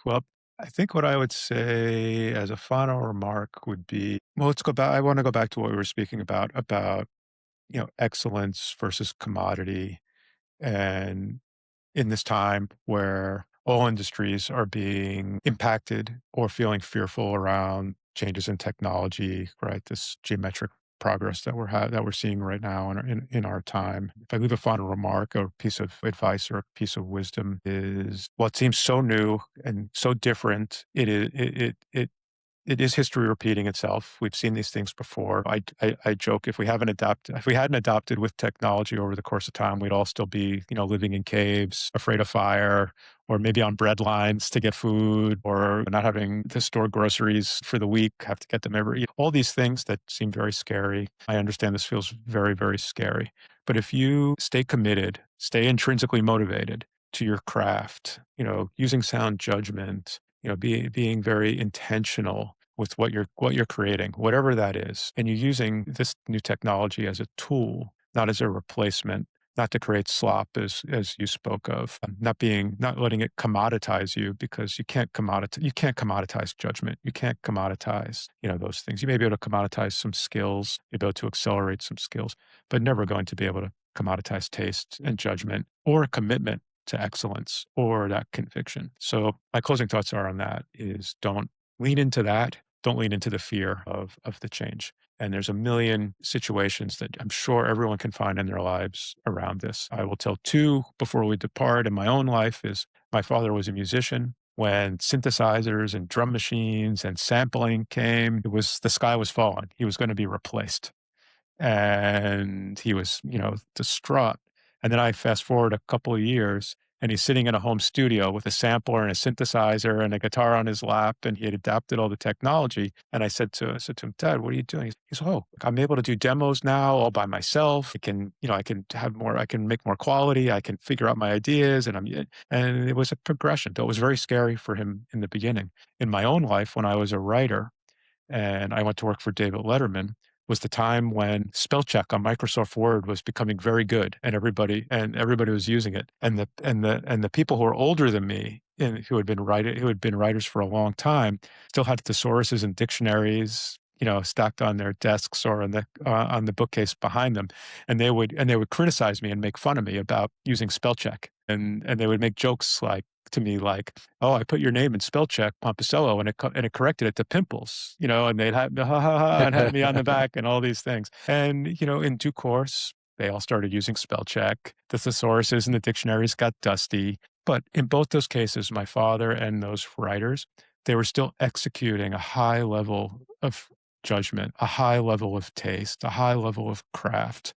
Well, I think what I would say as a final remark would be, well, let's go back. I want to go back to what we were speaking about, excellence versus commodity. And in this time where all industries are being impacted or feeling fearful around changes in technology, right? This geometric progress that we're seeing right now in our time. If I leave a final remark or piece of advice or a piece of wisdom is what seems so new and so different. It is history repeating itself. We've seen these things before. I joke if we hadn't adapted with technology over the course of time, we'd all still be, living in caves, afraid of fire, or maybe on bread lines to get food, or not having to store groceries for the week, have to get them all these things that seem very scary. I understand this feels very, very scary. But if you stay committed, stay intrinsically motivated to your craft, using sound judgment, being very intentional with what you're creating, whatever that is, and you're using this new technology as a tool, not as a replacement, not to create slop, as you spoke of, not letting it commoditize you, because you can't commoditize judgment, you can't commoditize those things. You may be able to commoditize some skills, you'll be able to accelerate some skills, but never going to be able to commoditize taste and judgment or a commitment to excellence or that conviction. So my closing thoughts are on that is don't lean into that. Don't lean into the fear of the change. And there's a million situations that I'm sure everyone can find in their lives around this. I will tell two before we depart. In my own life is my father was a musician. When synthesizers and drum machines and sampling came, the sky was falling. He was going to be replaced and he was, distraught. And then I fast forward a couple of years, and he's sitting in a home studio with a sampler and a synthesizer and a guitar on his lap, and he had adapted all the technology. And I said to him, Dad, what are you doing? He said, Oh, I'm able to do demos now all by myself. I can make more quality. I can figure out my ideas, and it was a progression. Though it was very scary for him in the beginning. In my own life, when I was a writer, and I went to work for David Letterman, was the time when spell check on Microsoft Word was becoming very good, and everybody was using it. And the people who were older than me and who had been writers for a long time still had thesauruses and dictionaries, stacked on their desks or on the bookcase behind them, and they would criticize me and make fun of me about using spell check, and they would make jokes to me like, "Oh, I put your name in spell check, Pomposello, and it corrected it to pimples," and they'd have ha ha ha and have me on the back and all these things. And in due course, they all started using spell check. The thesauruses and the dictionaries got dusty. But in both those cases, my father and those writers, they were still executing a high level of judgment, a high level of taste, a high level of craft.